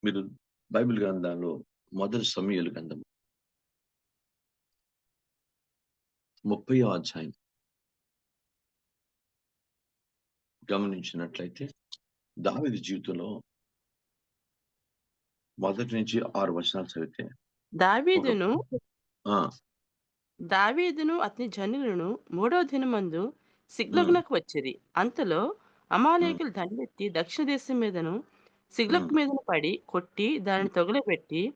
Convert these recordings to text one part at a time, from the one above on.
మీరు బైబిల్ గ్రంథంలో మొదటి సమూయేలు గ్రంథం 30వ అధ్యాయం గమనించినట్లయితే దావీదు జీవితంలో మొదటి నుంచి 6 వచనాలు చదివితే ఒక దావీదును ఆ! దావీదును అతని జనులను మూడవ దినమందు హ్మ్. సిగ్లగునకు వచ్చిరి. అంతలో హ్మ్. అమాలేకులు దండెత్తి దక్షిణ దేశం మీదను హ్మ్. సిగ్లగు మీదను పడి కొట్టి హ్మ్. దానిని తగులబెట్టి హ్మ్.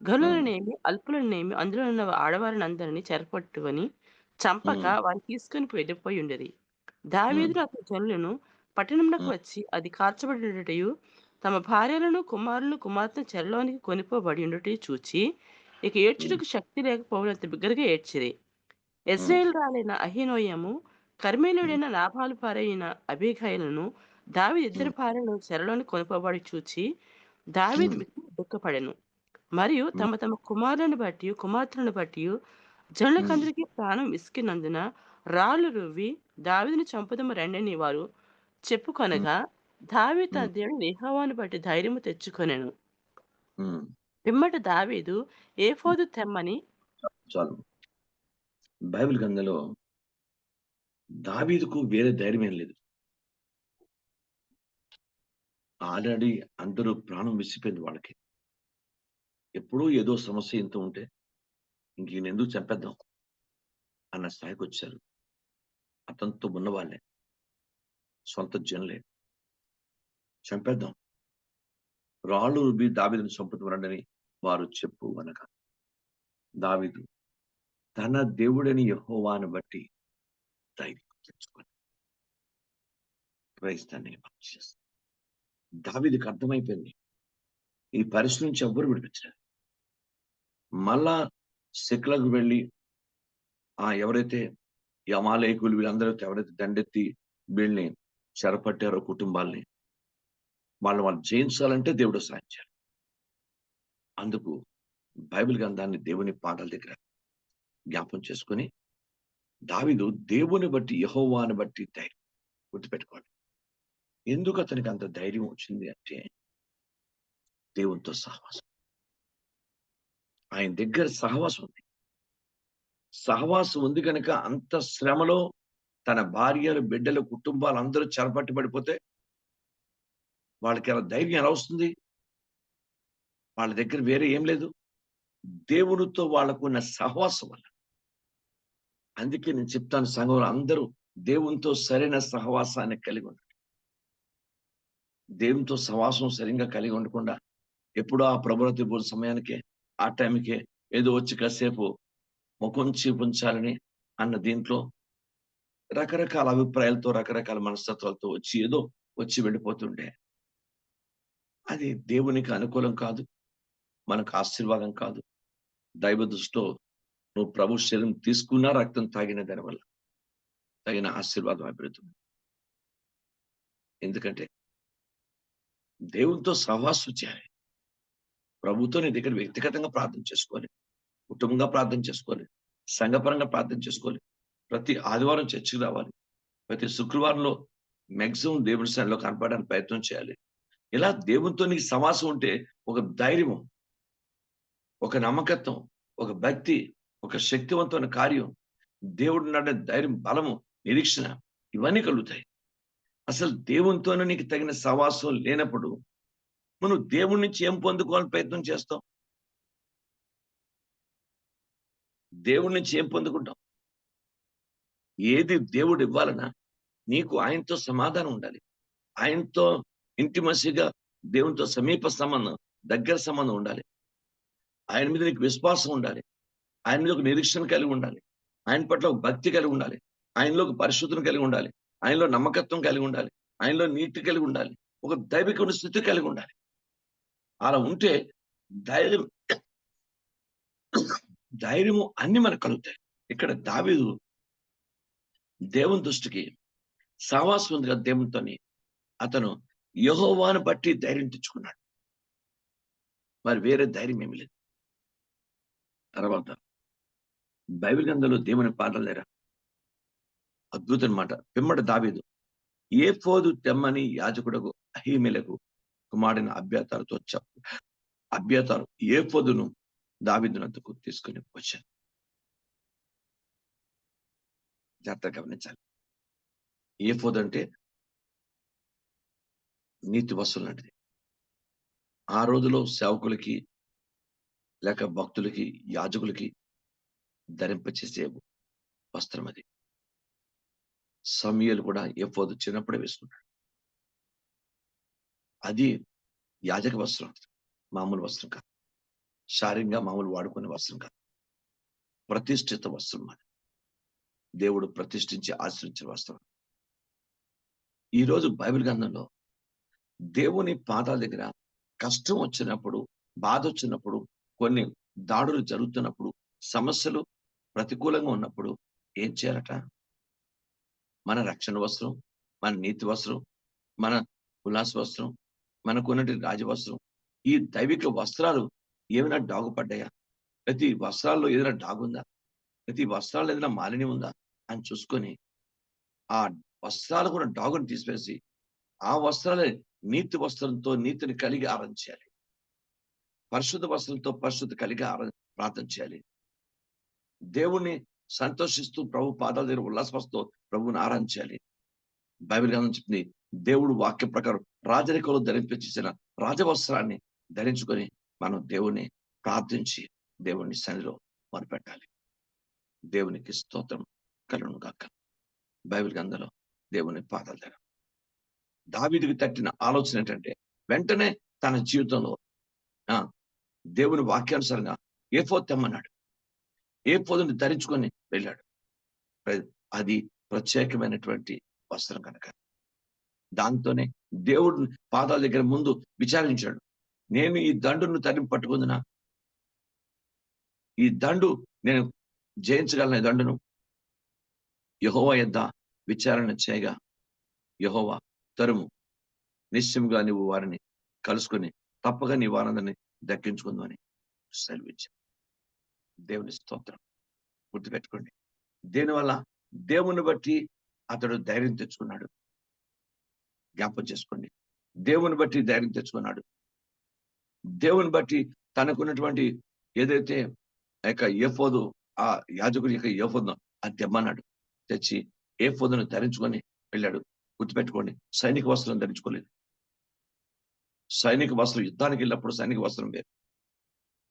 గనులనేమి అల్పులనేమి అందులో ఉన్న ఆడవారినందరినీ చెరపట్టుకొని చంపక హ్మ్. వారిని తీసుకొని వెళ్ళిపోయుండిరి. హ్మ్. దావీదును అతని జనులను పట్టణమునకు హ్మ్. వచ్చి అది కాల్చబడినట్టయు తమ భార్యలను కుమారులను కుమార్తెను చెరలోనికి కొనిపోబడి ఉండుటయు చూచి ఇక హ్మ్. ఏడ్చుటకు శక్తి లేకపోవునంత బిగ్గరగా ఏడ్చిరి. హ్మ్. యెజ్రెయేలురాలైన అహీనోయము, హ్మ్. కర్మెలీయుడైన నాబాలు భార్యయైన అబీగయీలును దావీదు ఇద్దరి హ్మ్. భార్యలను చెరలోనికి కొనిపోబడి చూచి దావీదు హ్మ్. మిక్కిలి దుఃఖపడెను. మరియు హ్మ్. తమ తమ కుమారులను బట్టియు కుమార్తెలను బట్టియు హ్మ్. జనులకందరికీ ప్రాణం విసికినందున రాళ్లు రువ్వి దావీదును చంపుదము రండని వారు హ్మ్. చెప్పుకొనగా దావీదు తన హ్మ్. దేవుడైన యెహోవాను బట్టి ధైర్యము తెచ్చుకొనెను. హ్మ్. పిమ్మట దావీదు ఏఫోదు తెమ్మని చాలు. బైబిల్ గ్రంథంలో దావీదుకు వేరే ధైర్యం లేదు. ఆల్రెడీ అందరూ ప్రాణం విసిపోయింది వాళ్ళకి. ఎప్పుడో ఏదో సమస్య ఇంత ఉంటే ఇంక ఈయనెందుకు చంపేద్దాం అన్న స్థాయికొచ్చారు. అతనితో ఉన్నవాళ్ళే. సొంత జనులే. చంపేద్దాం. రాళ్ళు రువ్వి దావీదును చంపుతూ రండని వారు చెప్పు అనగా దావీదు తన దేవుడైన యెహోవాను బట్టి ధైర్యం తెచ్చుకొని praise the name of Jesus. దావీదుకి అర్థమైపోయింది. ఈ పరిస్థితి నుంచి ఎవ్వరు విడిపించలేరు. మళ్ళా సిక్లగు వెళ్లి ఎవరైతే ఈ అమాలేకులు వీళ్ళందరూ ఎవరైతే దండెత్తి వీళ్ళని చెరపట్టారో కుటుంబాల్ని వాళ్ళు జయించాలంటే దేవుడు సాయం చేయాలి. అందుకు బైబిల్ గ్రంథాన్ని దేవుని పాదాల దగ్గర జ్ఞాపం చేసుకొని దావీదు దేవుని బట్టి యెహోవాను బట్టి ధైర్యం గుర్తుపెట్టుకోవాలి. ఎందుకు అతనికి అంత ధైర్యం వచ్చింది అంటే దేవునితో సహవాసం. ఆయన దగ్గర సహవాసం ఉంది. సహవాసం ఉంది గనక అంత శ్రమలో తన భార్యలు, బిడ్డలు, కుటుంబాలు అందరూ చెరపట్టి పడిపోతే వాళ్ళకి అలా ధైర్యం ఎలా వస్తుంది? వాళ్ళ దగ్గర వేరే ఏం లేదు. దేవునితో వాళ్ళకున్న సహవాసం వల్ల. అందుకే నేను చెప్తాను సంఘంలో అందరూ దేవునితో సరైన సహవాసాన్ని కలిగి ఉండండి. దేవునితో సహవాసం సరిగ్గా కలిగి ఉండకుండా ఎప్పుడో ఆ ప్రభుత్వ భోజన సమయానికే, ఆ టైంకే ఏదో వచ్చి కాసేపు ముఖం చూపించాలని అన్న దీంట్లో రకరకాల అభిప్రాయాలతో, రకరకాల మనస్తత్వాలతో వచ్చి ఏదో వచ్చి వెళ్ళిపోతుంటే అది దేవునికి అనుకూలం కాదు. మనకు ఆశీర్వాదం కాదు. దైవ దృష్టిలో నువ్వు ప్రభు శరీరం తీసుకున్న రక్తం తాగిన దానివల్ల తగిన ఆశీర్వాదం అభివృద్ధి. ఎందుకంటే దేవునితో సహవాసం చేయాలి. ప్రభుతో నీ దగ్గర వ్యక్తిగతంగా ప్రార్థన చేసుకోవాలి. కుటుంబంగా ప్రార్థన చేసుకోవాలి. సంఘపరంగా ప్రార్థన చేసుకోవాలి. ప్రతి ఆదివారం చర్చికి రావాలి. ప్రతి శుక్రవారంలో మాక్సిమం దేవుని సన్నిధిలో కనపడడానికి ప్రయత్నం చేయాలి. ఇలా దేవునితో నీకు సమాసం ఉంటే ఒక ధైర్యము, ఒక నమ్మకత్వం, ఒక భక్తి, ఒక శక్తివంతమైన కార్యం, దేవుడున్నాడనే ధైర్యం, బలము, నిరీక్షణ ఇవన్నీ కలుగుతాయి. అసలు దేవునితోనే నీకు తగిన సహవాసం లేనప్పుడు నువ్వు దేవుడి నుంచి ఏం పొందుకోవాలని ప్రయత్నం చేస్తావు? దేవుడి నుంచి ఏం పొందుకుంటావు? ఏది దేవుడు ఇవ్వాలన్నా నీకు ఆయనతో సమాధానం ఉండాలి. ఆయనతో ఇంటిమసీగా దేవునితో సమీప సంబంధం, దగ్గర సంబంధం ఉండాలి. ఆయన మీద నీకు విశ్వాసం ఉండాలి. ఆయన మీద ఒక నిరీక్షణ కలిగి ఉండాలి. ఆయన పట్ల ఒక భక్తి కలిగి ఉండాలి. ఆయనలో ఒక పరిశుద్ధత కలిగి ఉండాలి. ఆయనలో నమ్మకత్వం కలిగి ఉండాలి. ఆయనలో నీతి కలిగి ఉండాలి. ఒక దైవికమైన స్థితి కలిగి ఉండాలి. అలా ఉంటే ధైర్యం ధైర్యము అన్ని మనకు కలుగుతాయి. ఇక్కడ దావీదు దేవుని దృష్టికి సహవాసం ఉంది కదా దేవునితోని. అతను యెహోవాను బట్టి ధైర్యం తెచ్చుకున్నాడు. మరి వేరే ధైర్యం ఏమి లేదు. తర్వాత బైబిల్ గ్రంథంలో దేవుని పాటల దగ్గర అద్భుతం మాట. పిమ్మట దావీదు ఏఫోదు తెమ్మని యాజకుడకు అహీమెలకు కుమారుడైన అబ్యాతారుతో చెప్పు. అబ్యాతారు ఏఫోదును దావీదునొద్దకు తీసుకొని వచ్చారు. జాగ్రత్తగా గమనించాలి. ఏఫోదు అంటే నీతి వస్తువు లాంటిది. ఆ రోజులో సేవకులకి లేక భక్తులకి, యాజకులకి ధరింపచేసే వస్త్రం అది. సమూయేలు కూడా ఏఫోదు చిన్నప్పుడే వేసుకున్నాడు. అది యాజక వస్త్రం. మామూలు వస్త్రం కాదు. శారీరంగా మామూలు వాడుకునే వస్త్రం కాదు. ప్రతిష్ఠిత వస్త్రం అది. దేవుడు ప్రతిష్ఠించి ఆశ్రయించిన వస్త్రం. ఈ రోజు బైబిల్ గ్రంథంలో దేవుని పాదాల దగ్గర కష్టం వచ్చినప్పుడు, బాధ వచ్చినప్పుడు, కొన్ని దాడులు జరుగుతున్నప్పుడు, సమస్యలు ప్రతికూలంగా ఉన్నప్పుడు ఏం చేయాలట? మన రక్షణ వస్త్రం, మన నీతి వస్త్రం, మన ఉల్లాస వస్త్రం, మనకున్నటువంటి రాజవస్త్రం, ఈ దైవిక వస్త్రాలు ఏమైనా డాగుపడ్డాయా? ప్రతి వస్త్రాల్లో ఏదైనా డాగుందా? ప్రతి వస్త్రాల్లో ఏదైనా మాలిన్యం ఉందా? అని చూసుకొని ఆ వస్త్రాలు కూడా డాగుని తీసివేసి ఆ వస్త్రాలే నీతి వస్త్రంతో నీతిని కలిగి ఆరాధన చేయాలి. పరిశుద్ధ వస్త్రంతో పరిశుద్ధ కలిగి ప్రార్థన చేయాలి. దేవుణ్ణి సంతోషిస్తూ ప్రభు పాదాల దగ్గర ఉల్లాసవస్తో ప్రభువుని ఆరాధన చేయాలి. బైబిల్ గ్రంథం చెప్తుంది, దేవుడు వాక్య ప్రకారం రాజరికంలో ధరింపచేసిన రాజవస్త్రాన్ని ధరించుకొని మనం దేవుణ్ణి ప్రార్థించి దేవుని సన్నిధిలో మొరపెట్టాలి. దేవునికి స్తోత్రం కలుగును గాక. బైబిల్ గ్రంథంలో దేవుని పాదాల దగ్గర దావీదుకి తట్టిన ఆలోచన ఏంటంటే వెంటనే తన జీవితంలో దేవుని వాక్యానుసారంగా ఏఫోదు తెమ్మన్నాడు. ఏఫోదుని ధరించుకొని వెళ్ళాడు. అది ప్రత్యేకమైనటువంటి వస్త్రం కనుక దాంతోనే దేవుడు పాదాల దగ్గర ముందు విచారించాడు. నేను ఈ దండును తరిమి పట్టుకుందునా? ఈ దండు నేను జయించగలను. ఈ దండును యెహోవా యొద్ద విచారణ చేయగా యెహోవా తరుము, నిశ్చయముగా నువ్వు వారిని కలుసుకొని తప్పక నీ వారందరిని దక్కించుకుందని సెలవిచ్చాడు. దేవుని స్తోత్రం. గుర్తుపెట్టుకోండి. దేనివల్ల? దేవుని బట్టి అతడు ధైర్యం తెచ్చుకున్నాడు. జ్ఞాపకం చేసుకోండి. దేవుని బట్టి ధైర్యం తెచ్చుకున్నాడు. దేవుని బట్టి తనకున్నటువంటి ఏదైతే ఏఫోదు, ఆ యాజకుడి యొక్క ఏఫోదును అది తెమ్మన్నాడు. తెచ్చి ఏఫోదును ధరించుకొని వెళ్ళాడు. గుర్తుపెట్టుకోండి, సైనిక వస్త్రం ధరించుకోలేదు. సైనిక వస్త్రం యుద్ధానికి వెళ్ళినప్పుడు సైనిక వస్త్రం వేరు.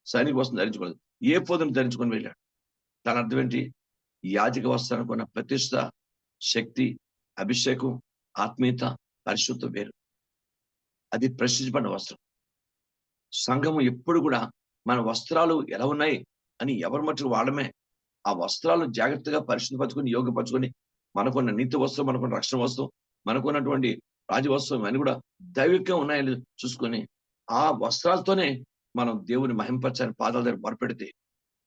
సైనిక వస్త్రం ధరించుకోలేదు. ఏఫోదును ధరించుకొని వెళ్ళాడు. దాని అర్థం ఏంటి? యాజక వస్త్రానికి ఉన్న ప్రతిష్ట, శక్తి, అభిషేకం, ఆత్మీయత, పరిశుద్ధం వేరు. అది ప్రశ్నించబడిన వస్త్రం. సంఘము ఎప్పుడు కూడా మన వస్త్రాలు ఎలా ఉన్నాయి అని ఎవరి మట్టుకు వాడమే. ఆ వస్త్రాలు జాగ్రత్తగా పరిశుద్ధపరచుకొని యోగపరచుకొని మనకున్న నీతి వస్త్రం, మనకున్న రక్షణ వస్త్రం, మనకున్నటువంటి రాజవస్త్రం ఇవన్నీ కూడా దైవికంగా ఉన్నాయని చూసుకొని ఆ వస్త్రాలతోనే మనం దేవుని మహింపరచని పాదాల దగ్గర మొరపెడితే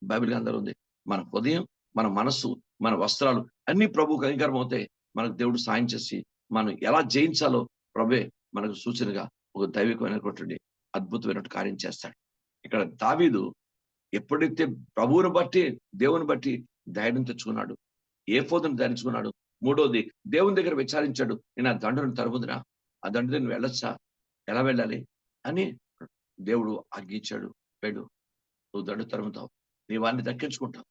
బైబిల్ గ్రంథంలో ఉంది. మన హృదయం, మన మనస్సు, మన వస్త్రాలు అన్ని ప్రభువుకు అంగీకారం అవుతాయి. మనకు దేవుడు సాయం చేసి మనం ఎలా జయించాలో ప్రభే మనకు సూచనగా ఒక దైవికమైనటువంటి అద్భుతమైనటువంటి కార్యం చేస్తాడు. ఇక్కడ దావీదు ఎప్పుడైతే ప్రభువుని బట్టి, దేవుని బట్టి ధైర్యం తెచ్చుకున్నాడు, ఏఫోదును ధరించుకున్నాడు. మూడోది దేవుని దగ్గర విచారించాడు. నేను ఆ దండును తరుముదునా? ఆ దండు నేను వెళ్ళొచ్చా? ఎలా వెళ్ళాలి అని దేవుడు ఆజ్ఞించాడు. వెళ్ళు, నువ్వు దండు తరుముతావు, నీ వారిని దక్కించుకుంటావు.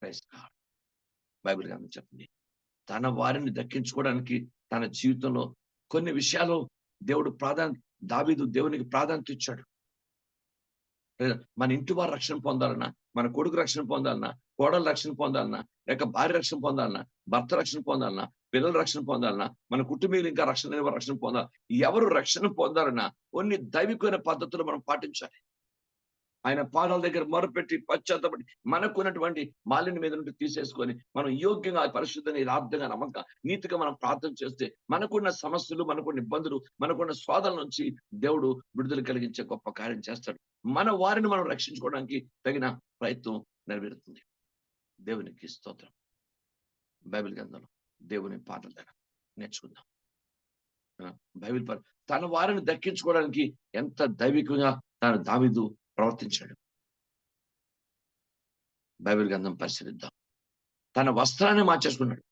Praise God. బైబిల్ గ్రంథం చెప్తుంది, తన వారిని దక్కించుకోవడానికి తన జీవితంలో కొన్ని విషయాలు దేవుడు దావీదు దేవునికి ప్రాధాన్యత ఇచ్చాడు. మన ఇంటి వారు రక్షణ పొందాలన్నా, మన కొడుకు రక్షణ పొందాలన్నా, కోడలు రక్షణ పొందాలన్నా, లేక భార్య రక్షణ పొందాలన్నా, భర్త రక్షణ పొందాలన్నా, పిల్లల రక్షణ పొందాలన్నా, మన కుటుంబీకులు ఇంకా రక్షణ లేని వారు రక్షణ పొందాలి. ఎవరు రక్షణ పొందాలన్నా కొన్ని దైవికమైన పద్ధతులు మనం పాటించాలి. ఆయన పాదాల దగ్గర మొరపెట్టి పశ్చాత్తపడి మనకున్నటువంటి మాలిన్యం మీద నుండి తీసేసుకొని మనం యోగ్యంగా, పరిశుద్ధంగా, యథార్థంగా, నమ్మకంగా, నీతిగా మనం ప్రార్థన చేస్తే మనకున్న సమస్యలు, మనకున్న ఇబ్బందులు, మనకున్న శోధనల నుంచి దేవుడు విడుదల కలిగించే గొప్ప కార్యం చేస్తాడు. మన వారిని మనం రక్షించుకోవడానికి తగిన ప్రయత్నం నెరవేరుతుంది. దేవునికి స్తోత్రం. బైబిల్ గ్రంథంలో దేవుని పాదాల దగ్గర నేర్చుకుందాం. బైబిల్ తన వారిని దక్కించుకోవడానికి ఎంత దైవికంగా దావీదు ప్రవర్తించాడు. బైబిల్ గ్రంథం పరిశీలిద్దాం. తన వస్త్రాన్ని మార్చేసుకున్నాడు.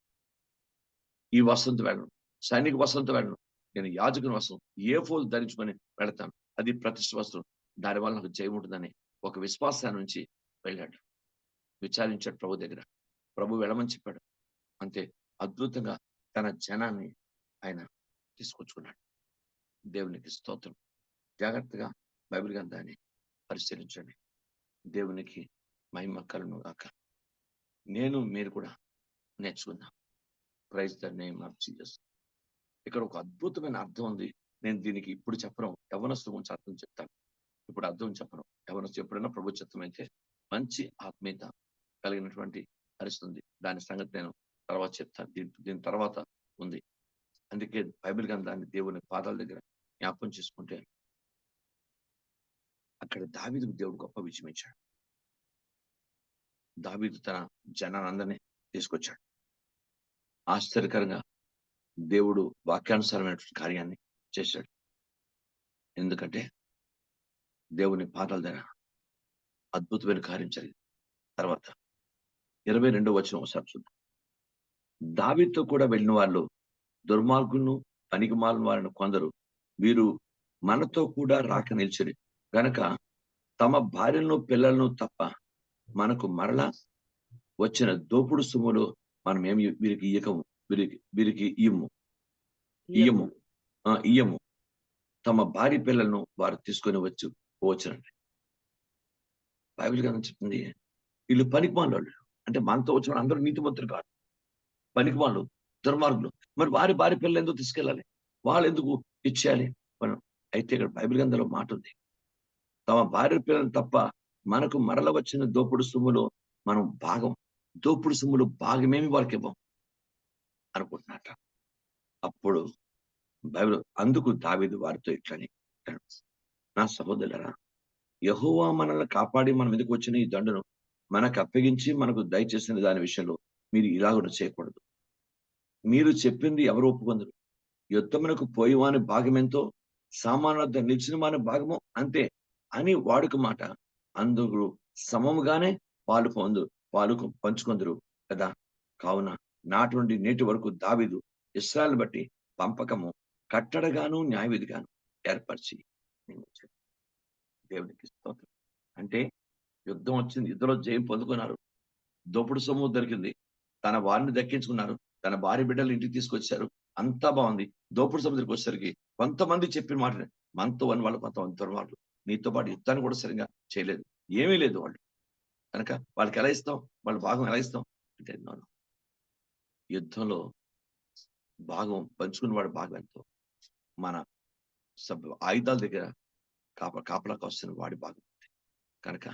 ఈ వస్త్రంతో వెళ్ళను, సైనిక వస్త్రంతో వెళ్ళను, నేను యాజకుని వస్త్రం ఏఫోదు ధరించుకొని వెళతాను. అది ప్రతిష్ఠ వస్త్రం. దానివల్ల నాకు జయం ఉంటుందని ఒక విశ్వాసాన్ని నుంచి వెళ్ళాడు. విచారించాడు ప్రభు దగ్గర. ప్రభు వెళ్ళమని చెప్పాడు. అంతే అద్భుతంగా తన జనాన్ని ఆయన తీసుకొచ్చుకున్నాడు. దేవునికి స్తోత్రం. జాగ్రత్తగా బైబిల్ గ్రంథాన్ని పరిశీలించండి. దేవునికి మహిమ కలుగును గాక. నేను మీరు కూడా నేర్చుకుందాం. Praise the name of Jesus. ఇక్కడ ఒక అద్భుతమైన అర్థం ఉంది. నేను దీనికి ఇప్పుడు చెప్పను. యవ్వనస్తుల గురించి అర్థం చెప్తాను. ఇప్పుడు అర్థం చెప్పను. యవ్వనస్తులు ఎప్పుడైనా ప్రభు చిత్తమైతే మంచి ఆత్మీయత కలిగినటువంటి పరిస్థితి ఉంది. దాని సంగతి నేను తర్వాత చెప్తాను. దీని తర్వాత ఉంది. అందుకే బైబిల్ గ్రంథాన్ని దేవుని పాదాల దగ్గర జ్ఞాపకం చేసుకుంటే అక్కడ దావీదుకు దేవుడు గొప్ప విజయం ఇచ్చాడు. దావీదు తన జనానందరినీ తీసుకొచ్చాడు. ఆశ్చర్యకరంగా దేవుడు వాక్యానుసారమైనటువంటి కార్యాన్ని చేశాడు. ఎందుకంటే దేవుని పాదాల దగ్గర అద్భుతమైన కార్యం జరిగింది. తర్వాత 22వ వచనం ఒకసారి చూద్దాం. దావీదుతో కూడా వెళ్ళిన వాళ్ళు దుర్మార్గులను పనికిమాలిన వారిని కొందరు వీరు మనతో కూడా రాక నిలిచిరి గనక తమ భార్యలను పిల్లలను తప్ప మనకు మరలా వచ్చిన దోపుడు సొమ్ములు మనం ఏమి వీరికి ఇయ్యకము, వీరికి ఇయ్యము ఇయ్యము. తమ భార్య పిల్లలను వారు తీసుకొని వచ్చినండి. బైబిల్ గ్రంథం చెప్తుంది వీళ్ళు పనికిమాలిన వాళ్ళు. అంటే మనతో వచ్చిన అందరూ నీతిమంతులు కాదు, పనికిమాలు, దుర్మార్గులు. మరి వారి భార్య పిల్లలు ఎందుకు తీసుకెళ్ళాలి? వాళ్ళు ఎందుకు ఇచ్చేయాలి మనం? అయితే ఇక్కడ బైబిల్ గ్రంథంలో మాట ఉంది, తమ భార్య పిల్లలను తప్ప మనకు మరల వచ్చిన దోపుడు సొమ్ములో మనం దోపుడు సొమ్ములు భాగమేమి వాళ్ళకి ఇవ్వం అనుకుంటున్నట్ట. అప్పుడు బైబిల్ అందుకు దావీదు వారితో ఇట్లని, నా సహోదరులారా, యెహోవా మనల్ని కాపాడి మన మీదకి వచ్చిన ఈ దండను మనకు అప్పగించి మనకు దయచేసిన దాని విషయంలో మీరు ఇలాగ చేయకూడదు. మీరు చెప్పింది ఎవరు ఒప్పుకొందరు? యుద్ధమునకు పోయేవాని భాగమెంతో సామాన్య నిలిచిన వాని భాగము అంతే అని వాడుక మాట. అందుకు సమముగానే పాలు పంచుకొందరు కదా. కావున నాటి నుండి నేటి వరకు దావీదు ఇశ్రాయేలును బట్టి పంపకము కట్టడగాను న్యాయవిధిగాను ఏర్పరిచి నియమించాడు. దేవునికి స్తోత్రం. అంటే యుద్ధం వచ్చింది, యుద్ధంలో జయం పొందుకున్నారు, దోపుడు సొమ్ము దొరికింది, తన వారిని దక్కించుకున్నారు, తన భార్య బిడ్డలు ఇంటికి తీసుకొచ్చారు, అంతా బాగుంది. దోపుడు సొమ్ము దగ్గరికి వచ్చేసరికి కొంతమంది చెప్పిన మాట మనతో అని వాళ్ళు కొంతమంది దుర్మార్గులు నీతో పాటు యుద్ధాన్ని కూడా సరిగా చేయలేదు, ఏమీ లేదు వాళ్ళు. కనుక వాళ్ళకి ఎలా ఇస్తాం? వాళ్ళ భాగం ఎలా ఇస్తాం అంటే యుద్ధంలో భాగం పంచుకున్న వాడి భాగం ఎంతో మన ఆయుధాల దగ్గర కాపలాకు వస్తున్న వాడి భాగం. కనుక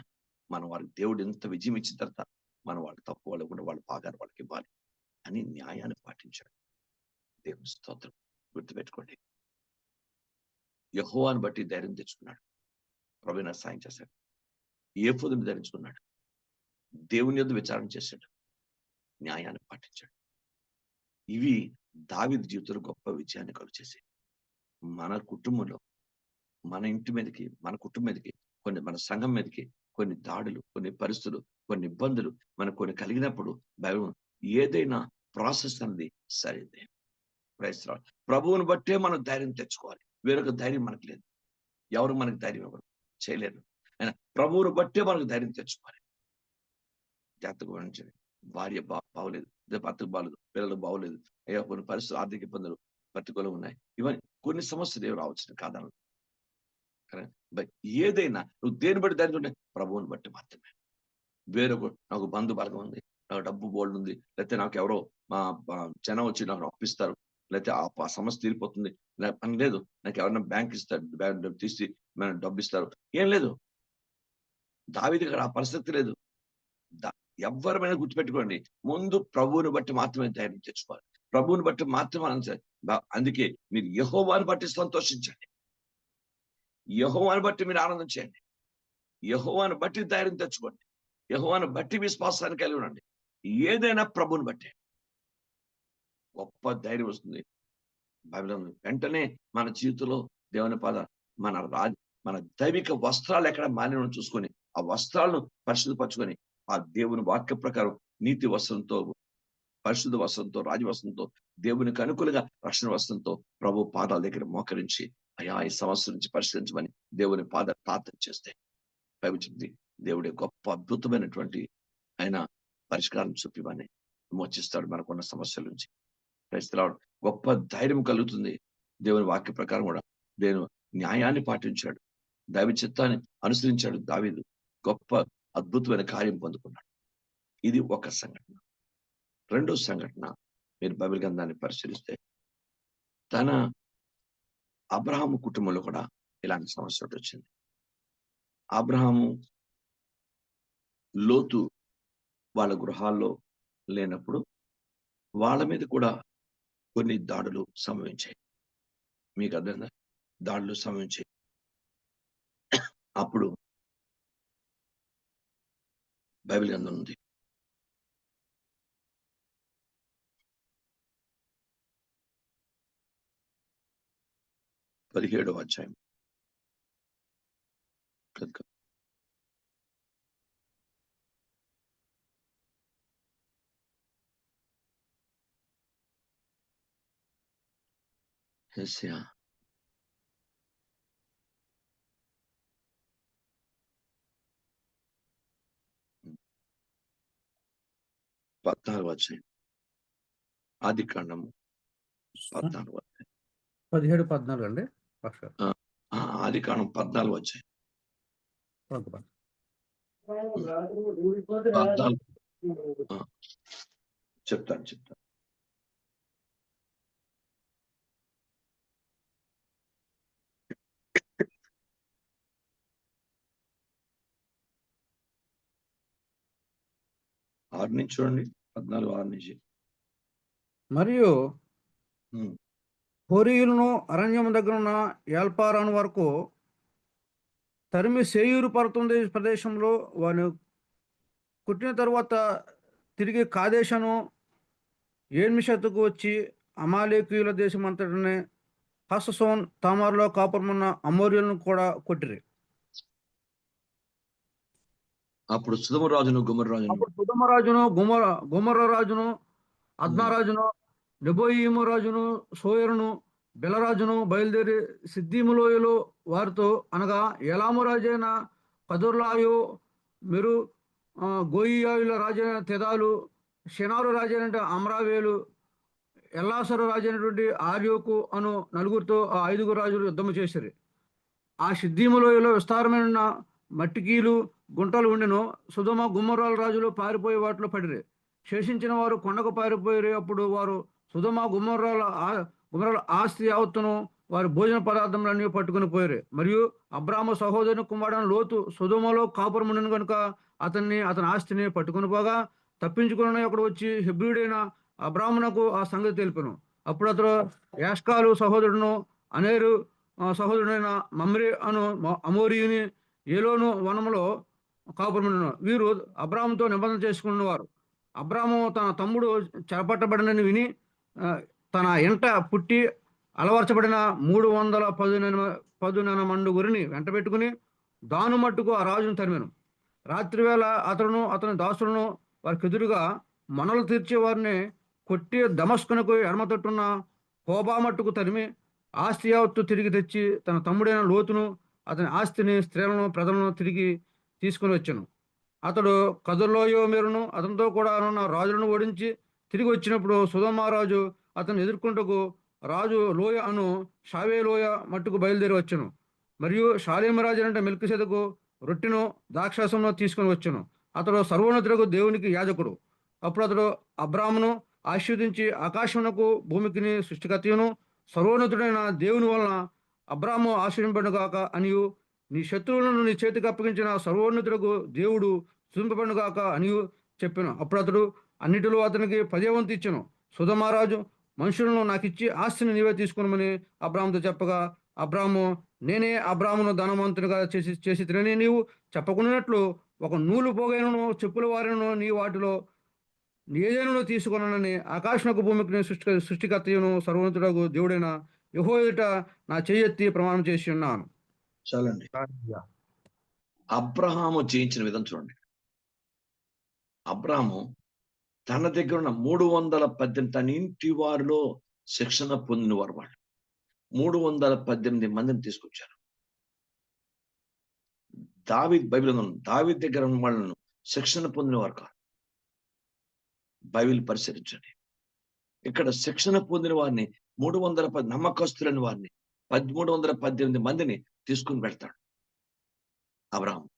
మనం వారికి దేవుడు ఎంత విజయం ఇచ్చిన తర్వాత మనం వాళ్ళకి తప్పు వాళ్ళకుండా వాళ్ళ భాగాన్ని వాళ్ళకి ఇవ్వాలి అని న్యాయాన్ని పాటించాడు. దేవుని స్తోత్రం. గుర్తుపెట్టుకోండి, యెహోవాను బట్టి ధైర్యం తెచ్చుకున్నాడు. ప్రభువైన సాయం చేశాడు. ఏఫోదుని ధరించుకున్నాడు. దేవుని యొద్ద విచారణ చేశాడు. న్యాయాన్ని పాటించాడు. ఇవి దావీదు జీవితంలో గొప్ప విజయాన్ని కలుగజేసాయి. మన కుటుంబంలో, మన ఇంటి మీదకి, మన కుటుంబం మీదకి, మన సంఘం మీదకి కొన్ని దాడులు, కొన్ని పరిస్థితులు, కొన్ని ఇబ్బందులు మనకు కొన్ని కలిగినప్పుడు బైబిల్ ఏదైనా ప్రాసెస్ అనేది సరైంది. ప్రభువుని బట్టే మనం ధైర్యం తెచ్చుకోవాలి. వేరొక ధైర్యం మనకు లేదు. ఎవరు మనకు ధైర్యం ఎవరు చేయలేరు. ఆయన ప్రభువుని బట్టే మనకు ధైర్యం తెచ్చుకోవాలి. జాగ్రత్తగా గమనించండి. భార్య బాగోలేదు, భర్తకు బాగలేదు, పిల్లలు బాగోలేదు, అయ్యో కొన్ని పరిస్థితులు, ఆర్థిక ఇబ్బందులు ప్రతికూలంగా ఉన్నాయి. ఇవన్నీ కొన్ని సమస్యలు ఏమి రావచ్చు కాదనలు. ఏదైనా నువ్వు దేని బట్టి ధైర్యం ఉంటే ప్రభువుని బట్టి మాత్రమే. వేరొక నాకు బంధు బలగం ఉంది, నాకు డబ్బు బోల్డ్ ఉంది, లేకపోతే నాకు ఎవరో మా జనం వచ్చి నాకు అప్పిస్తారు, లేకపోతే ఆ సమస్య తీరిపోతుంది అని లేదు. నాకు ఎవరైనా బ్యాంక్ ఇస్తారు, బ్యాంక్ డబ్బు తీసి డబ్బు ఇస్తారు, ఏం లేదు. దావీదు గారు ఆ పరిస్థితి లేదు. ఎవరిమైనా గుర్తుపెట్టుకోండి, ముందు ప్రభువుని బట్టి మాత్రమే ధైర్యం తెచ్చుకోవాలి. ప్రభువుని బట్టి మాత్రమే. అందుకే మీరు యెహోవాను బట్టి సంతోషించండి, యెహోవాను బట్టి మీరు ఆనందం చేయండి, యెహోవాను బట్టి ధైర్యం తెచ్చుకోండి, యెహోవాను బట్టి విశ్వాసాన్ని కలిగి ఉండండి. ఏదైనా ప్రభువుని బట్టే గొప్ప ధైర్యం వస్తుంది. బైబిల్ వెంటనే మన జీవితంలో దేవుని మన దైవిక వస్త్రాలు ఎక్కడ మాలిన్యం చూసుకొని ఆ వస్త్రాలను పరిశుద్ధపరచుకొని ఆ దేవుని వాక్య ప్రకారం నీతి వస్త్రంతో, పరిశుద్ధ వస్త్రంతో, రాజవస్త్రంతో, దేవునికి అనుకూలంగా రక్షణ వస్త్రంతో ప్రభు పాదాల దగ్గర మోకరించి అయ్యా ఈ సమస్య నుంచి పరిష్కరించమని దేవుని ప్రార్థన చేస్తే బైబిల్ చెప్తుంది దేవుడే గొప్ప అద్భుతమైనటువంటి ఆయన పరిష్కారం చూపిమని విమోచిస్తాడు మనకున్న సమస్యల నుంచి. క్రైస్తవుడు గొప్ప ధైర్యం కలుగుతుంది. దేవుని వాక్య ప్రకారం కూడా దేవుని న్యాయాన్ని పాటించాడు, దైవ చిత్తాన్ని అనుసరించాడు దావీదు. గొప్ప అద్భుతమైన కార్యం పొందుకున్నాడు. ఇది ఒక సంఘటన. రెండో సంఘటన మీరు బైబిల్ గ్రంథాన్ని పరిశీలిస్తే తన అబ్రహాము కుటుంబంలో కూడా ఇలాంటి సమస్య ఒకటి వచ్చింది. అబ్రహాము లోతు వాళ్ళ గృహాల్లో లేనప్పుడు వాళ్ళ మీద కూడా కొన్ని దాడులు సంభవించాయి. మీకు అర్థమైందా? దాడులు సంభవించాయి. అప్పుడు బైబిల్ గ్రంథం ఉంది. పదిహేడవ అధ్యాయం. యెషయా 14వ అధ్యాయం. ఆదికాండము 14వ అధ్యాయం. 17, 14 అండి. ఆదికాండం 14వ అధ్యాయం. 14 చెప్తాను. ఆరు నుంచి చూడండి. 14:6 నుంచి. మరియు హోరీయులను అరణ్యం దగ్గర ఉన్న ఏల్పారాను వరకు తరిమి సేయూరు పర్వతం ప్రదేశంలో వారిని కుట్టిన తరువాత తిరిగి కాదేశను ఏర్మిషతుకు వచ్చి అమాలేకీయుల దేశం అంతటిని హససోన్ తామారులో కాపురమున్న అమోరియలను కూడా కొట్టిరి. అప్పుడు సుధమరాజును గుమర రాజును అద్నారాజును నెబోయిము రాజును సోయరును బెలరాజును బయలుదేరి సిద్దిములోయలో వారితో అనగా ఎలాము రాజైన కదుర్లాయు మెరు గోయియాయుల రాజైన తెదాలు షెనారు రాజైన అమ్రావేలు ఎల్లాసరు రాజైనటువంటి ఆర్యోకు అను నలుగురితో ఆ 5 రాజులు యుద్ధము చేసిరి. ఆ సిద్దిములోయలో విస్తారమైన మట్టికీలు గుంటలు ఉండెను. సుధమ గుమ్మరాల రాజులు పారిపోయి వాటిలో పడిరి. శేషించిన వారు కొండకు పారిపోయి. అప్పుడు వారు సుధమ గుమ్మరాల ఆస్తి యావత్తును వారి భోజన పదార్థములన్నీ పట్టుకుని పోయారు. మరియు అబ్రాము సహోదరుని కుమారుడు లోతు సుధమలో కాపురముండెను కనుక అతని ఆస్తిని పట్టుకుని పోగా తప్పించుకుని అక్కడ వచ్చి హెబ్రీయుడైన అబ్రామునకు ఆ సంగతి తెలిపాను. అప్పుడు అతడు యాష్కాలు సహోదరుడును అనేరు సహోదరుడైన మమ్రే అను అమోరియుని ఏలోను వనములో కాపురముండెను. వీరు అబ్రాముతో నిబంధన చేసుకున్నవారు. అబ్రాము తన తమ్ముడు చెరపట్టబడినని విని తన ఇంట పుట్టి అలవర్చబడిన 310 మండు గురిని వెంట పెట్టుకుని దాను మట్టుకు ఆ రాజును తరిమెను. రాత్రివేళ అతడును అతని దాసులను వారికి ఎదురుగా మనలు తీర్చే వారిని కొట్టి దమస్కునకు ఎడమతట్టున్న కోబా మట్టుకు తరిమి ఆస్తి యావత్తు తిరిగి తెచ్చి తన తమ్ముడైన లోతును అతని ఆస్తిని స్త్రీలను ప్రజలను తిరిగి తీసుకుని వచ్చాను. అతడు కదుర్లోయో మెరును అతనితో కూడా ఉన్న రాజులను ఓడించి తిరిగి వచ్చినప్పుడు సుధమారాజు అతను ఎదుర్కొంటకు రాజు లోయ అను షావే లోయ మట్టుకు బయలుదేరి వచ్చాను. మరియు షాలేమరాజు అంటే మెల్కిసెదకు రొట్టెను ద్రాక్షాసమును తీసుకుని వచ్చాను. అతడు సర్వోన్నతులకు దేవునికి యాజకుడు. అప్పుడు అతడు అబ్రామును ఆశీర్వదించి ఆకాశమునకు భూమికిని సృష్టికర్తయును సర్వోన్నతుడైన దేవుని వలన అబ్రాము ఆశీర్వదింపబడుగాక అనియు నీ శత్రువులను నీ చేతికి అప్పగించిన సర్వోన్నతులకు దేవుడు స్తుతింపబడుగాక అనియు చెప్పాను. అప్పుడు అతడు అన్నిటిలో అతనికి 10వ వంతు ఇచ్చాను. సుధమారాజు మనుషులను నాకిచ్చి ఆస్తిని నీవే తీసుకున్నామని అబ్రాముతో చెప్పగా అబ్రాము నేనే అబ్రామును ధనవంతునిగా చేసి తినని నీవు చెప్పకున్నట్లు ఒక నూలు పోగైనను చెప్పుల వారిను నీ వాటిలో ఏదైనా తీసుకున్నానని ఆకాశమునకు భూమికి సృష్టికర్తయును సర్వోన్నతుడకు దేవుడైన యెహోవా ఎదుట నా చెయ్యెత్తి ప్రమాణం చేసి ఉన్నాను. చాలండి. అబ్రహాము జయించిన విధం చూడండి. అబ్రహాము తన దగ్గర ఉన్న 318 తన ఇంటి వారిలో శిక్షణ పొందిన వారు వాళ్ళు. 318 మందిని తీసుకొచ్చారు. దావీదు దగ్గర ఉన్న వాళ్ళను శిక్షణ పొందిన వారు కాదు. బైబిల్ పరిశీలించండి. ఇక్కడ శిక్షణ పొందిన వారిని 310 నమ్మకస్తులని వారిని 318 మందిని తీసుకుని వెళ్తాడు అబ్రాహాము.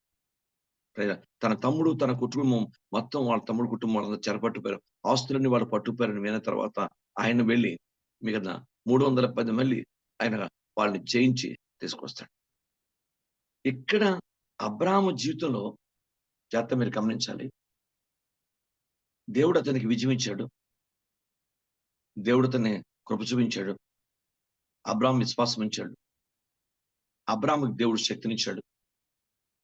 తన తమ్ముడు, తన కుటుంబం మొత్తం, వాళ్ళ తమ్ముడు కుటుంబం వాళ్ళందరూ చెరపట్టుపోయారు. ఆస్తులన్నీ వాళ్ళు పట్టుకుపోయారని విన్న తర్వాత ఆయన వెళ్ళి మిగతా 310 మళ్ళీ ఆయన వాళ్ళని జయించి తీసుకొస్తాడు. ఇక్కడ అబ్రాహాము జీవితంలో జాగ్రత్త మీరు గమనించాలి. దేవుడు అతనికి విజయం ఇచ్చాడు. దేవుడు అతన్ని కృప చూపించాడు. అబ్రాహాము విశ్వాసం ఇచ్చాడు. అబ్రాహాముకి దేవుడు శక్తినిచ్చాడు.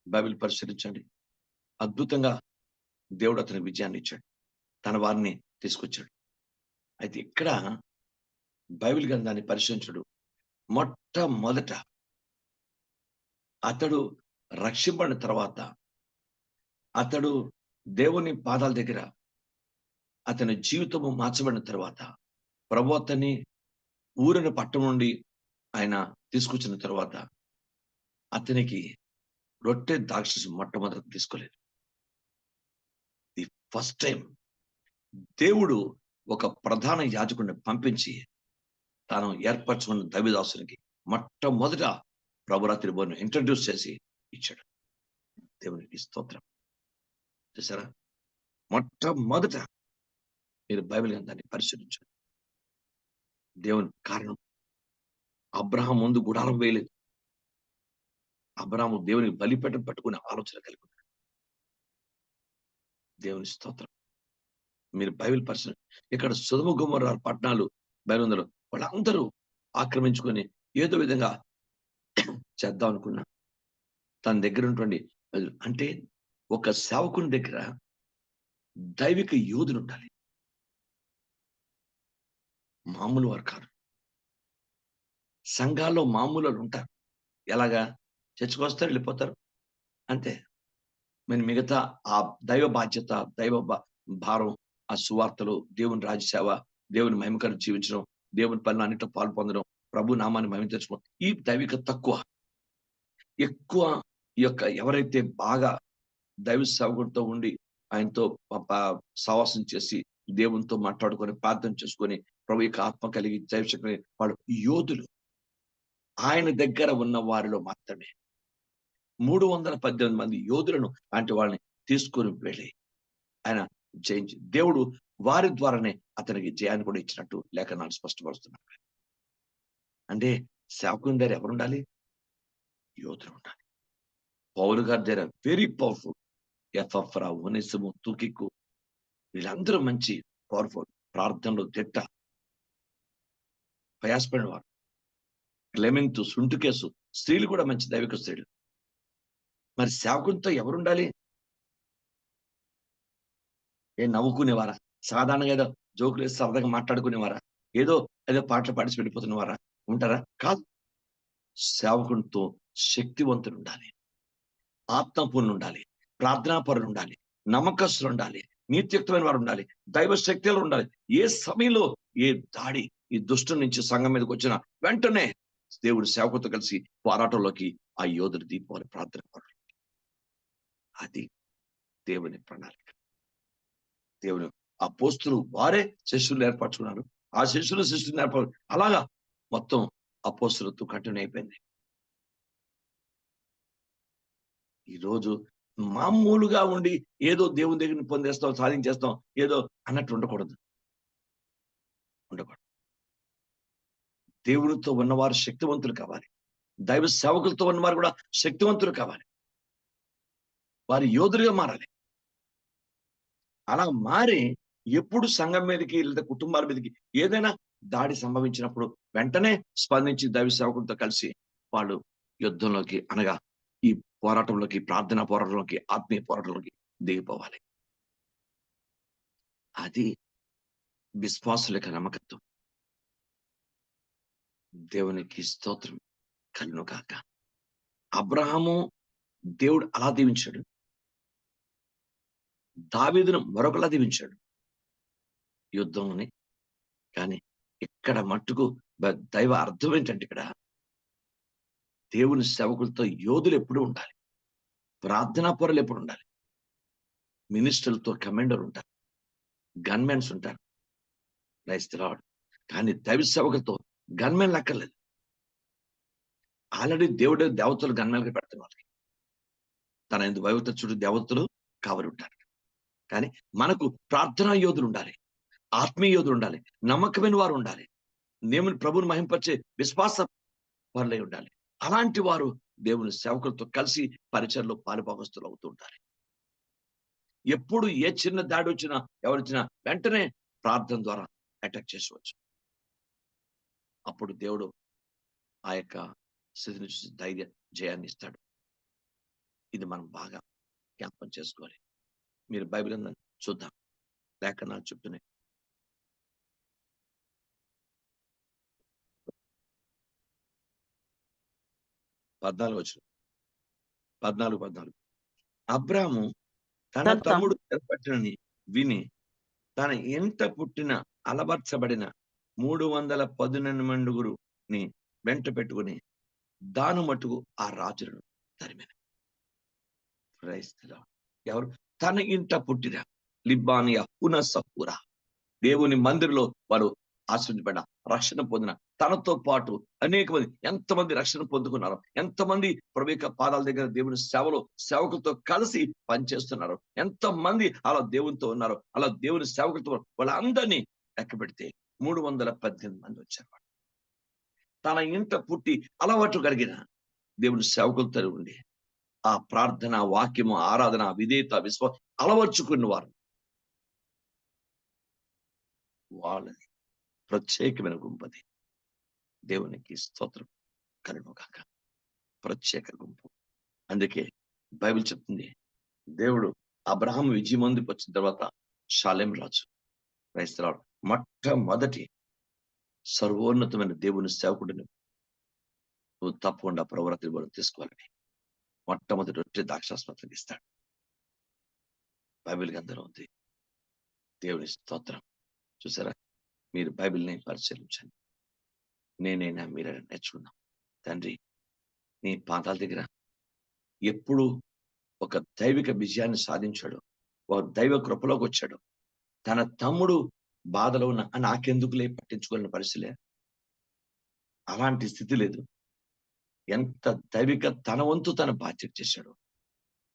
బైబిల్ పరిశీలించండి. అద్భుతంగా దేవుడు అతనికి విజయాన్ని ఇచ్చాడు. తన వారిని తీసుకొచ్చాడు. అయితే ఇక్కడ బైబిల్ గ్రంథాన్ని పరిశీలించడు. మొట్టమొదట అతడు రక్షింపడిన తర్వాత అతడు దేవుని పాదాల దగ్గర అతని జీవితము మార్చబడిన తర్వాత ప్రభు అతన్ని ఊరిని పట్టణం నుండి ఆయన తీసుకొచ్చిన తర్వాత అతనికి రొట్టె ద్రాక్షరసం మొట్టమొదట తీసుకోలేదు. ది ఫస్ట్ టైం దేవుడు ఒక ప్రధాన యాజకుడిని పంపించి తాను ఏర్పరచుకున్న దైవదాసునికి మొట్టమొదట ప్రభురాత్రి భోజనం ఇంట్రడ్యూస్ చేసి ఇచ్చాడు. దేవునికి స్తోత్రం. చూసారా? మొట్టమొదట మీరు బైబిల్ గ్రంథాన్ని పరిశీలించండి. దేవుని కారణం అబ్రహాం ముందు గుడారం వేయలేదు. అబ్రహాము దేవునికి బలిపీఠం పట్టుకునే ఆలోచన కలిగి ఉన్నాడు. దేవుని స్తోత్రం. మీరు బైబిల్ పరిశీలన ఇక్కడ సొదొమ గొమొర్రా పట్టణాలు బైబిల్ వాళ్ళందరూ ఆక్రమించుకొని ఏదో విధంగా చేద్దాం అనుకున్నా. తన దగ్గర ఉన్నటువంటి అంటే ఒక సేవకుని దగ్గర దైవిక యోధులు ఉండాలి. మామూలు వారు కాదు. సంఘాల్లో మామూలు ఉంటారు. ఎలాగా? చర్చకు వస్తారు, వెళ్ళిపోతారు, అంతే. మరి మిగతా ఆ దైవ బాధ్యత, దైవ భారం, ఆ సువార్తలు, దేవుని రాజ్యసేవ, దేవుని మహిమకరం జీవించడం, దేవుని పనులు అన్నింటిలో పాలు పొందడం, ప్రభు నామాన్ని మహిమ తెచ్చుకోవడం, ఈ దైవిక తక్కువ. ఎక్కువ ఈ యొక్క ఎవరైతే బాగా దైవ సేవకుడితో ఉండి ఆయనతో సహవాసం చేసి దేవునితో మాట్లాడుకొని ప్రార్థన చేసుకొని ప్రభు యొక్క ఆత్మ కలిగి దైవశక్తిని వాళ్ళు యోధులు. ఆయన దగ్గర ఉన్న వారిలో మాత్రమే 318 మంది యోధులను అంటే వాళ్ళని తీసుకొని వెళ్ళి ఆయన జయించి దేవుడు వారి ద్వారానే అతనికి జయాన్ని కూడా ఇచ్చినట్టు లేఖనాలు స్పష్టపరుస్తున్నారు. అంటే సేవకుని దగ్గర ఎవరు ఉండాలి? యోధులు ఉండాలి. పౌలు గారి దగ్గర వెరీ పవర్ఫుల్. ఎఫ్రా, ఒనేసిము, తుకికు వీళ్ళందరూ మంచి పవర్ఫుల్, ప్రార్థనలో తిట్ట ప్రయాసపడిన వారు. క్లెమెంతు, సుంటుకేసు స్త్రీలు కూడా మంచి దైవిక స్త్రీలు. మరి సేవకునితో ఎవరుండాలి? నవ్వుకునేవారా? సాధారణంగా ఏదో జోకులు వేసి సరదాగా మాట్లాడుకునేవారా? ఏదో పాటలు పాడిచి వెళ్ళిపోతున్నవారా ఉంటారా? కాదు. సేవకునితో శక్తివంతులు ఉండాలి, ఆత్మపూర్ణులు ఉండాలి, ప్రార్థనాపరులు ఉండాలి, నమ్మకస్తులు ఉండాలి, నీతియుక్తమైన వారు ఉండాలి, దైవ శక్తులు ఉండాలి. ఏ సమయంలో ఏ దాడి ఈ దుష్టు నుంచి సంఘం మీదకి వచ్చిన వెంటనే దేవుడు సేవకుతో కలిసి పోరాటంలోకి ఆ యోధుడు దీపావళి ప్రార్థన పరులు. అది దేవుని ప్రణాళిక. దేవుని అపోస్తులు వారే శిష్యులు ఏర్పరచుకున్నారు. ఆ శిష్యులు ఏర్పరు. అలాగా మొత్తం అపోస్తులతో కంటిన్యూ అయిపోయింది. ఈరోజు మామూలుగా ఉండి ఏదో దేవుని దగ్గర పొందేస్తాం, సాధించేస్తాం, ఏదో అన్నట్టు ఉండకూడదు. దేవుడితో ఉన్నవారు శక్తివంతులు కావాలి. దైవ సేవకులతో ఉన్నవారు కూడా శక్తివంతులు కావాలి. వారి యోధులుగా మారాలి. అలా మారి ఎప్పుడు సంఘం మీదకి లేదా కుటుంబాల మీదకి ఏదైనా దాడి సంభవించినప్పుడు వెంటనే స్పందించి దైవ సేవకులతో కలిసి వాళ్ళు యుద్ధంలోకి అనగా ఈ పోరాటంలోకి, ప్రార్థనా పోరాటంలోకి, ఆత్మీయ పోరాటంలోకి దిగిపోవాలి. అది విశ్వాసుల యొక్క నమ్మకత్వం. దేవునికి స్తోత్రం కలుగును గాక. అబ్రహాము దేవుడు అలా దీవించాడు, దావీదును మరొకలా దీవించాడు యుద్ధంలోని. కానీ ఇక్కడ మట్టుకు దైవ అర్థం ఏంటంటే ఇక్కడ దేవుని సేవకులతో యోధులు ఎప్పుడు ఉండాలి, ప్రార్థనా పరులు ఎప్పుడు ఉండాలి, మినిస్టర్లతో కమాండర్ ఉంటారు, గన్మెన్స్ ఉంటారు, క్రైస్తలాడు. కానీ దైవ సేవకులతో గన్మెన్ లెక్కర్లేదు. ఆల్రెడీ దేవుడే దేవతలు గన్మెన్గా పెడతారు. వాళ్ళకి తన ఎందుకు వైవత చుట్టూ దేవతలు కావలి ఉంటారు. కానీ మనకు ప్రార్థనా యోధులు ఉండాలి, ఆత్మీయ యోధులు ఉండాలి, నమ్మకమైన వారు ఉండాలి, దేవుని ప్రభుని మహింపరిచే విశ్వాస పరులై ఉండాలి. అలాంటి వారు దేవుని సేవకులతో కలిసి పరిచయలో పాలుభాగస్తులు అవుతూ ఉండాలి. ఎప్పుడు ఏ చిన్న దాడి వచ్చినా ఎవరొచ్చినా వెంటనే ప్రార్థన ద్వారా అటాక్ చేసుకోవచ్చు. అప్పుడు దేవుడు ఆ యొక్క స్థితిని చూసి ధైర్య జయాన్ని ఇస్తాడు. ఇది మనం బాగా జ్ఞాపకం చేసుకోవాలి. మీరు బైబిల్ చూద్దాం, లేఖనాలు చెప్తున్నాయి. వచ్చిన 14 అబ్రాము తన తమ్ముడు ఏర్పట్టనని విని తన ఇంట పుట్టిన అలవర్చబడిన 318 వెంట పెట్టుకుని దాను మట్టుకు ఆ రాజులను తరిమిన. ఎవరు? తన ఇంట పుట్టిన లిబ్బానియా పునఃసహూరా దేవుని మందిరంలో వారు ఆశ్రయించబడిన రక్షణ పొందిన తనతో పాటు అనేక మంది, ఎంతమంది రక్షణ పొందుకున్నారు, ఎంతమంది ప్రవేక పాదాల దగ్గర దేవుని సేవలో సేవకులతో కలిసి పనిచేస్తున్నారు, ఎంతమంది అలా దేవునితో ఉన్నారు, అలా దేవుని సేవకులతో వాళ్ళందరినీ లెక్క పెడితే 318 మంది వచ్చారు. తన ఇంట పుట్టి అలవాటు కలిగిన దేవుని సేవకులతో ఉండి ఆ ప్రార్థన, వాక్యము, ఆరాధన, విధేయత, విశ్వాసం అలవర్చుకున్న వారు వాళ్ళని ప్రత్యేకమైన గుంపది. దేవునికి స్తోత్రం కలుగును గాక. ప్రత్యేక గుంపు. అందుకే బైబిల్ చెప్తుంది, దేవుడు అబ్రహాము విజయమందుకు వచ్చిన తర్వాత షాలేం రాజు క్రైస్తవుడు మొట్టమొదటి సర్వోన్నతమైన దేవుని సేవకుడిని నువ్వు తప్పకుండా ప్రవృత్తి తీసుకోవాలని మొట్టమొదటి వచ్చే ద్రాక్షాస్పత్రం ఇస్తాడు. బైబిల్ గ్రంథంలో ఉంది. దేవుని స్తోత్రం. చూసారా? మీరు బైబిల్ని పరిశీలించండి. నేనైనా మీరైనా నేర్చుకుందాం. తండ్రి, నీ పాదాల దగ్గర ఎప్పుడు ఒక దైవిక విజయాన్ని సాధించాడు, ఒక దైవ కృపలోకి వచ్చాడు. తన తమ్ముడు బాధలో ఉన్న నాకెందుకులే పట్టించుకోలేని పరిస్థితులే, అలాంటి స్థితి లేదు. ఎంత దైవిక తన వంతు తన బాధ్యత చేశాడు.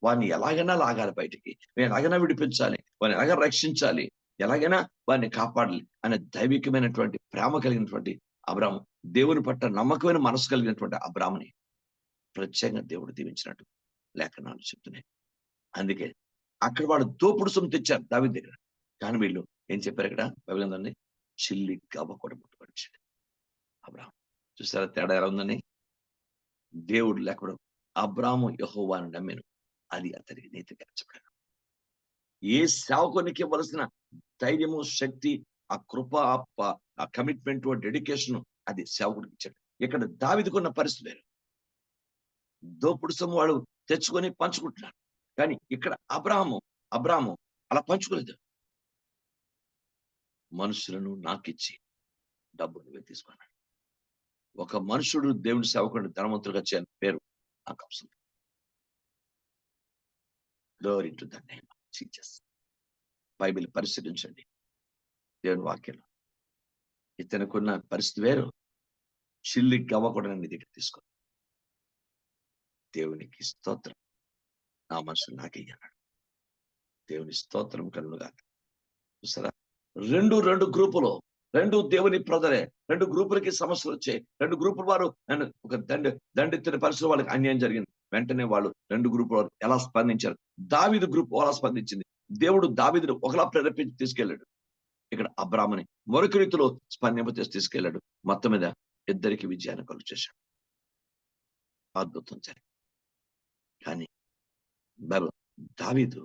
వాడిని ఎలాగైనా లాగాలి బయటికి, నేను ఎలాగైనా విడిపించాలి, వాడిని ఎలాగైనా రక్షించాలి, ఎలాగైనా వాడిని కాపాడాలి అనే దైవికమైనటువంటి ప్రేమ కలిగినటువంటి అబ్రాము, దేవుని పట్ల నమ్మకమైన మనసు కలిగినటువంటి అబ్రాముని ప్రత్యేకంగా దేవుడు దీవించినట్టు లేఖనాలు చెప్తున్నాయి. అందుకే అక్కడ వాడు దోపుడు సొమ్ము తెచ్చారు దావీదు దగ్గర. కానీ వీళ్ళు ఏం చెప్పారు? ఇక్కడ బైబిల్ ఉందండి, చిల్లి గవ్వ కూడా ముట్టుపడిచాడు అబ్రాము. చూసారా తేడా ఎలా ఉందని? దేవుడు లేకపోవడం. అబ్రాము యెహోవాను నమ్మెను, అది అతనికి నీతిగా ఎంచబడెను. ఏ సేవకునికి ఇవ్వవలసిన ధైర్యము, శక్తి, ఆ కృప, ఆ కమిట్మెంట్, డెడికేషన్ అది సేవకుడికి ఇచ్చాడు. ఇక్కడ దావీదుకున్న పరిస్థితి వేరు. దోపుడు సొమ్ము వాడు తెచ్చుకొని పంచుకుంటున్నాడు. కానీ ఇక్కడ అబ్రాము అలా పంచుకోలేదు. మనుషులను నాకిచ్చి డబ్బు నువ్వే తీసుకున్నాడు. ఒక మనుషుడు దేవుని సేవకుడిని ధనవంతులుగా చేయని పేరు నాకు అవసరం. Glory to the name of Jesus. Bible పరిశీలించండి. దేవుని వాక్యంలో ఇతనుకున్న పరిస్థితి వేరు. చిల్లి గవ్వ కూడా నీ దగ్గర తీసుకో. దేవునికి స్తోత్రం. నా మనుషులు నాకయ్యన్నాడు. దేవుని స్తోత్రం కలుగునుగా. చూసారా? రెండు గ్రూపులు, రెండు దేవుని ప్రజలే. రెండు గ్రూపులకి సమస్యలు వచ్చాయి. రెండు గ్రూపుల వారు ఒక దండెత్తిన పరిస్థితులు వాళ్ళకి అన్యాయం జరిగింది. వెంటనే వాళ్ళు రెండు గ్రూపుల వారు ఎలా స్పందించారు? దావీదు గ్రూప్ ఎలా స్పందించింది? దేవుడు దావీదును ఒకలా ప్రేరేపించి తీసుకెళ్లాడు. ఇక్కడ అబ్రాముని మరొక రీతిలో స్పందింపచేసి తీసుకెళ్లాడు. మొత్తం మీద ఇద్దరికి విజయాన్ని కలుగు చేశాడు. అద్భుతం జరిగింది. కానీ దావీదు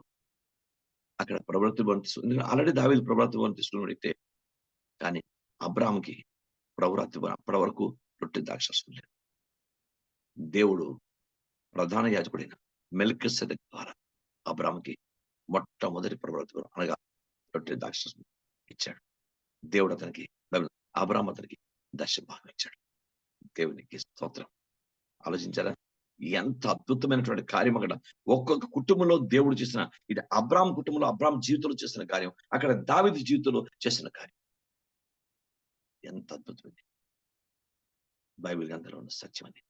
అక్కడ ప్రవృత్తి తీసుకుని, ఆల్రెడీ దావీదు ప్రవృత్తి తీసుకుని అయితే, కానీ అబ్రాముకి ప్రవృత్తి అప్పటి వరకు రొట్టె ద్రాక్షరసం లేదు. దేవుడు ప్రధాన యాజకుడైన మెల్కీసెదెకు ద్వారా అబ్రాముకి మొట్టమొదటి ప్రవృత్తి అనగా రొట్టె ద్రాక్షరసం ఇచ్చాడు. దేవుడు అతనికి, అబ్రాము అతనికి దశభాగం ఇచ్చాడు. దేవునికి స్తోత్రం. ఆలోచించారా? ఎంత అద్భుతమైనటువంటి కార్యం అక్కడ. ఒక్కొక్క కుటుంబంలో దేవుడు చేసిన, ఇది అబ్రాహాం కుటుంబంలో అబ్రాహాం జీవితంలో చేసిన కార్యం, అక్కడ దావీదు జీవితంలో చేసిన కార్యం. ఎంత అద్భుతమైంది. బైబిల్ గ్రంథంలో ఉన్న సత్యం అది.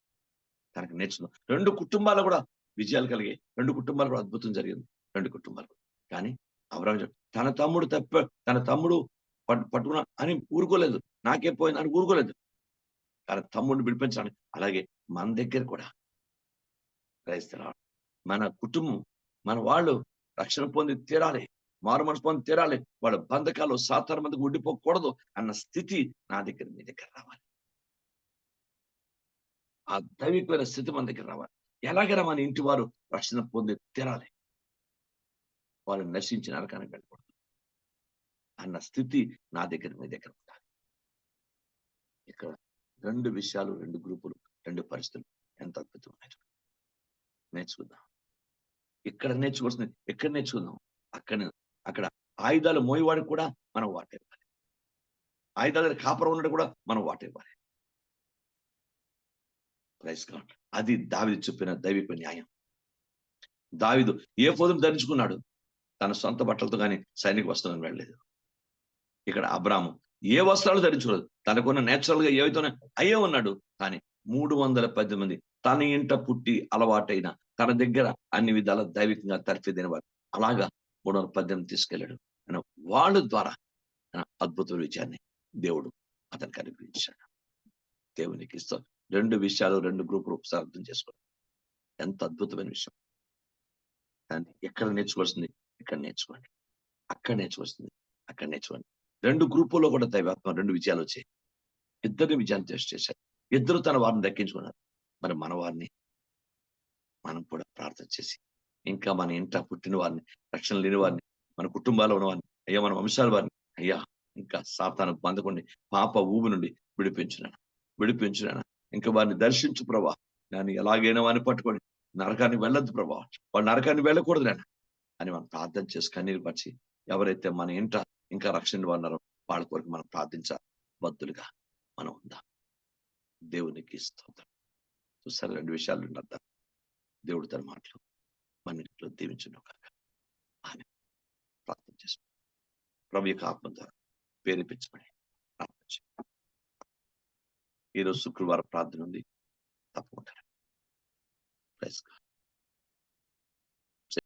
తనకు నేర్చుకున్నాం. 2 కుటుంబాలు కూడా విజయాలు కలిగాయి. 2 కుటుంబాలు కూడా అద్భుతం జరిగింది. 2 కుటుంబాలు. కానీ అబ్రాహాం తన తమ్ముడు పట్టుకున్నా అని ఊరుకోలేదు. నాకే పోయింది అని ఊరుకోలేదు. కానీ తమ్ముడిని విడిపించాలని. అలాగే మన దగ్గర కూడా క్రైస్తవ మన కుటుంబం, మన వాళ్ళు రక్షణ పొంది తీరాలి, మారు మనసు పొంది తీరాలి, వాళ్ళ బంధకాలు సాతాను మందికి ఉండిపోకూడదు అన్న స్థితి నా దగ్గర, మీ దగ్గర రావాలి. ఆ దైవికమైన స్థితి మన దగ్గర రావాలి. ఎలాగైనా మన ఇంటి వారు రక్షణ పొంది తీరాలి, వాళ్ళు నశించి నరకానికి వెళ్ళకూడదు అన్న స్థితి నా దగ్గర, మీ దగ్గర ఉండాలి. ఇక్కడ 2 విషయాలు, 2 గ్రూపులు, 2 పరిస్థితులు ఎంత అద్భుతమైన నేర్చుకుందాం. ఇక్కడ నేర్చుకోవాల్సింది ఎక్కడ నేర్చుకుందాం? అక్కడ ఆయుధాలు మోయవాడికి కూడా మనం వాటివ్వాలి. ఆయుధాల కాపరం ఉన్నట్టు కూడా మనం వాటివ్వాలి. Praise God. అది దావీదు చెప్పిన దైవిక న్యాయం. దావీదు ఏఫోదును ధరించుకున్నాడు, తన సొంత బట్టలతో కానీ సైనిక వస్త్రాలను వెళ్ళలేదు. ఇక్కడ అబ్రాము ఏ వస్త్రాలు ధరించుకోలేదు, తనకున్న నేచురల్ గా ఏవైతేనే అయ్యే ఉన్నాడు. కానీ 310 మంది తన ఇంట పుట్టి అలవాటైన, తన దగ్గర అన్ని విధాల దైవికంగా తర్ఫీదైన వారు, అలాగా 318 తీసుకెళ్ళాడు. వాళ్ళ ద్వారా అద్భుతమైన విజయాన్ని దేవుడు అతనికి అనుగ్రహించాడు. దేవునికి ఇస్తాం. 2 విషయాలు, 2 గ్రూపులు ఒకసారి అర్థం చేసుకోండి. ఎంత అద్భుతమైన విషయం. దాన్ని ఎక్కడ నేర్చుకోవాల్సింది ఇక్కడ నేర్చుకోండి, అక్కడ నేర్చుకోవాల్సింది అక్కడ నేర్చుకోండి. 2 గ్రూపుల్లో కూడా దైవాత్మ 2 విజయాలు వచ్చాయి. ఇద్దరిని విజయాన్ని టెస్ట్ చేశారు. ఇద్దరు తన వారిని దక్కించుకున్నారు. మరి మన వారిని మనం కూడా ప్రార్థన చేసి, ఇంకా మన ఇంట పుట్టిన వారిని, రక్షణ లేని వారిని, మన కుటుంబాల్లో ఉన్న వారిని, అయ్యా మన వంశాల వారిని, అయ్యా ఇంకా సాతాను బంధకుండి పాప ఊబి నుండి విడిపించునా ఇంకా వారిని దర్శించు ప్రభా. నేను ఎలాగైనా వారిని పట్టుకొని నరకానికి వెళ్ళొద్దు ప్రభా, వాళ్ళు నరకాన్ని వెళ్ళకూడదు నాన్న అని మనం ప్రార్థన చేసి కన్నీరు పచ్చి, ఎవరైతే మన ఇంట ఇంకా రక్షణ ఉన్నారో వాళ్ళ కొరకు మనం ప్రార్థించాలి. బద్దులుగా మనం ఉందాం. దేవునికి స్తోత్రం. చూసారు 2 విషయాలు అర్థం. దేవుడు తన మాటలు మన ఇంట్లో దీవించును కాక. అని ప్రార్థన చేసుకో. ప్రభు యొక్క ఆత్మ ద్వారా ప్రేరేపించబడి ప్రార్థన చేయండి. ఈరోజు శుక్రవారం ప్రార్థన ఉంది, తప్పకుండా. Praise God.